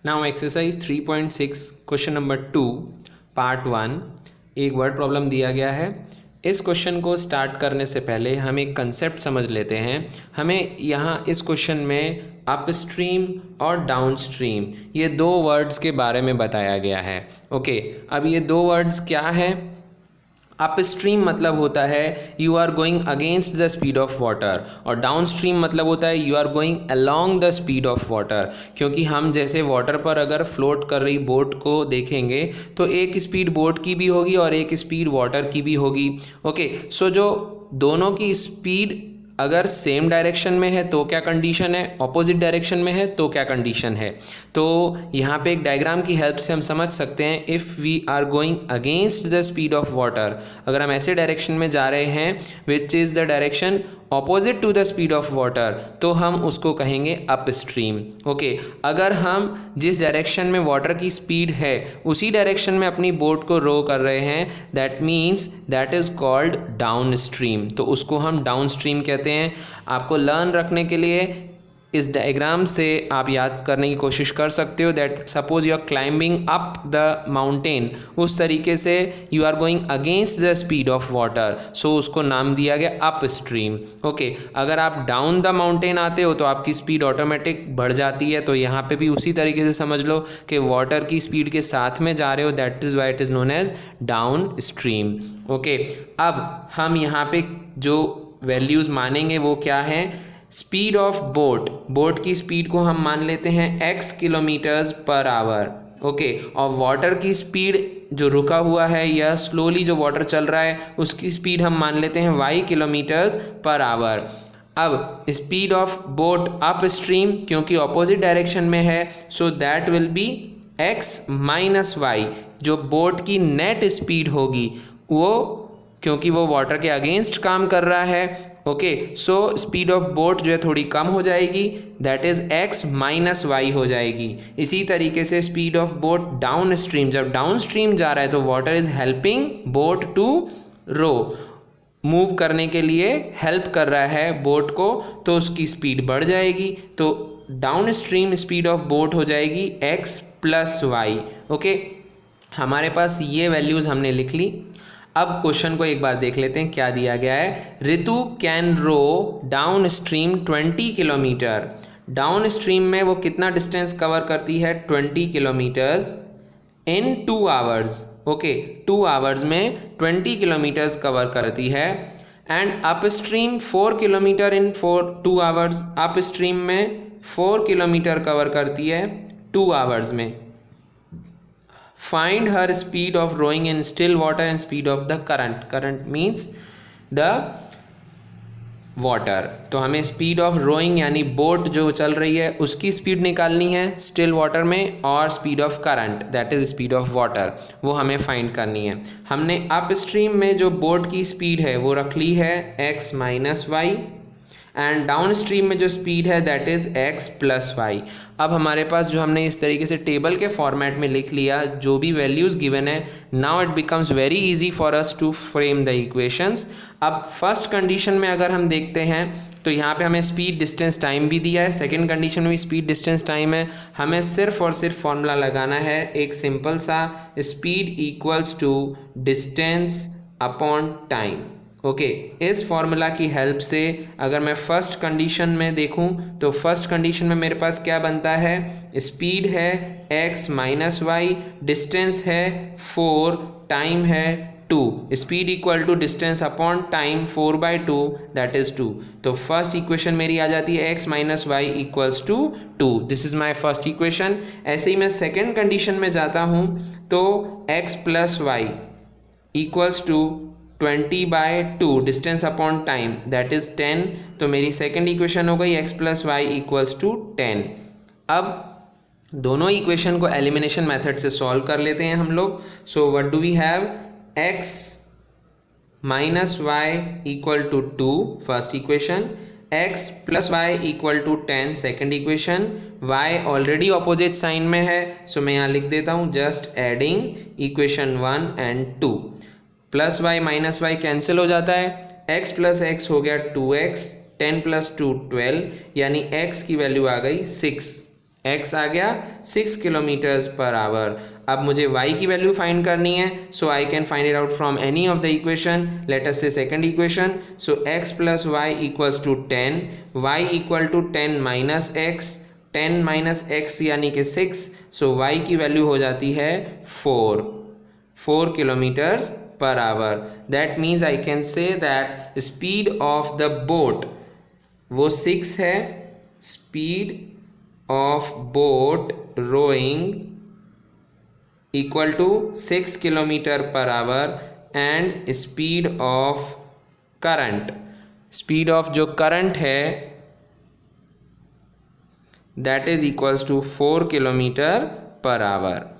Now exercise 3.6 question number 2 part 1 एक word problem दिया गया है। इस क्वेश्चन को स्टार्ट करने से पहले हम एक कंसेप्ट समझ लेते हैं। हमें यहाँ इस क्वेश्चन में अपस्ट्रीम और डाउनस्ट्रीम ये दो वर्ड्स के बारे में बताया गया है। ओके, अब ये दो वर्ड्स क्या हैं? अपस्ट्रीम मतलब होता है you are going against the speed of water, और डाउन स्ट्रीम मतलब होता है you are going along the speed of water. क्योंकि हम जैसे वाटर पर अगर फ्लोट कर रही बोट को देखेंगे तो एक स्पीड बोट की भी होगी और एक स्पीड वाटर की भी होगी। ओके, सो जो दोनों की स्पीड अगर सेम डायरेक्शन में है तो क्या कंडीशन है, ऑपोजिट डायरेक्शन में है तो क्या कंडीशन है। तो यहाँ पे एक डायग्राम की हेल्प से हम समझ सकते हैं। If we are going against the speed of water, अगर हम ऐसे डायरेक्शन में जा रहे हैं which is the direction opposite to the speed of water, तो हम उसको कहेंगे अपस्ट्रीम। ओके, अगर हम जिस डायरेक्शन में वाटर की स्पीड है उसी डायरेक्शन में अपनी बोट को रो कर रहे हैं, that means that is called down stream, तो उसको हम डाउन स्ट्रीम कहते हैं। आपको लर्न रखने के लिए इस डायग्राम से आप याद करने की कोशिश कर सकते हो that suppose you are climbing up the mountain, उस तरीके से you are going against the speed of water, so उसको नाम दिया गया अप स्ट्रीम। ओके, अगर आप डाउन द माउंटेन आते हो तो आपकी स्पीड ऑटोमेटिक बढ़ जाती है, तो यहाँ पे भी उसी तरीके से समझ लो कि वाटर की स्पीड के साथ में जा रहे हो, that is why it is known as downstream. Okay, अब हम यहाँ पे जो वैल्यूज़ मानेंगे वो क्या हैं? स्पीड ऑफ बोट, बोट की स्पीड को हम मान लेते हैं x kilometres per our. Okay, और वाटर की स्पीड जो रुका हुआ है या स्लोली जो वाटर चल रहा है उसकी स्पीड हम मान लेते हैं y किलोमीटर्स पर आवर। अब speed of boat upstream, क्योंकि ऑपोजिट डायरेक्शन में है, so that will be x minus Y. जो बोट की नेट स्पीड होगी वो, क्योंकि वो वाटर के अगेंस्ट काम कर रहा है, okay, so speed of boat जो है थोड़ी कम हो जाएगी, that is x minus Y हो जाएगी। इसी तरीके से speed of boat downstream, जब डाउन स्ट्रीम जा रहा है तो water is helping boat to row, move करने के लिए हेल्प कर रहा है बोट को, तो उसकी स्पीड बढ़ जाएगी, तो down stream speed of boat हो जाएगी x प्लस वाई। ओके, हमारे पास ये वैल्यूज़ हमने लिख ली। अब क्वेश्चन को एक बार देख लेते हैं क्या दिया गया है। Ritu can row down stream 20 kilometre. Down stream में वो कितना डिस्टेंस कवर करती है? 20 kilometres in 2 hours. Okay, 2 hours में 20 किलोमीटर्स कवर करती है। And up stream 4 kilometre in 2 hours. Up stream में 4 किलोमीटर कवर करती है 2 आवर्स में। Find her speed of rowing in still water and speed of the current. Current means the water. तो हमें speed of rowing यानी boat जो चल रही है उसकी स्पीड निकालनी है still water में, और speed of current that is speed of water वो हमें फाइंड करनी है। हमने अप स्ट्रीम में जो बोट की स्पीड है वो रख ली है x minus Y, and down stream में जो स्पीड है that is x plus Y. अब हमारे पास जो हमने इस तरीके से टेबल के फॉर्मेट में लिख लिया जो भी वैल्यूज़ गिवन है, now it becomes very easy for us to frame the equations. अब फर्स्ट कंडीशन में अगर हम देखते हैं तो यहाँ पे हमें स्पीड डिस्टेंस टाइम भी दिया है, सेकंड कंडीशन में भी स्पीड डिस्टेंस टाइम है। हमें सिर्फ और सिर्फ फॉर्मूला लगाना है एक सिंपल सा, speed equals to distance upon time. Okay, इस फॉर्मूला की हेल्प से अगर मैं फर्स्ट कंडीशन में देखूं तो फर्स्ट कंडीशन में मेरे पास क्या बनता है? स्पीड है x माइनस वाई, डिस्टेंस है 4, टाइम है 2। Speed equal to distance upon time 4/2 that is 2। तो फर्स्ट इक्वेशन मेरी आ जाती है x minus Y equals to 2। This is my first equation. ऐसे ही मैं सेकेंड कंडीशन में जाता हूँ तो x plus Y equals to 20/2 distance upon time that is 10। तो मेरी सेकेंड इक्वेशन हो गई x plus Y equals to 10। अब दोनों इक्वेशन को एलिमिनेशन मेथड से सॉल्व कर लेते हैं हम लोग। So what do we have? x minus Y equal to 2 first equation, x plus Y equal to 10 second equation. y already opposite sign में है, सो मैं यहाँ लिख देता हूँ just adding equation 1 and 2। Plus Y minus Y cancel हो जाता है, x प्लस एक्स हो गया 2x, 10 प्लस 2 12, यानी x की वैल्यू आ गई 6। x आ गया 6 किलोमीटर्स पर आवर। अब मुझे y की वैल्यू फाइंड करनी है, so I can find it out from any of the equation. Let us say second equation, so x plus Y equals to 10, y equal to 10 minus X, 10 minus X यानी कि 6, सो y की value हो जाती है 4 kilometres per hour. That means I can say that speed of the boat वो 6 है, speed of boat rowing equal to 6 kilometre per hour, and speed of current, speed of जो current है that is equals to 4 kilometre per our.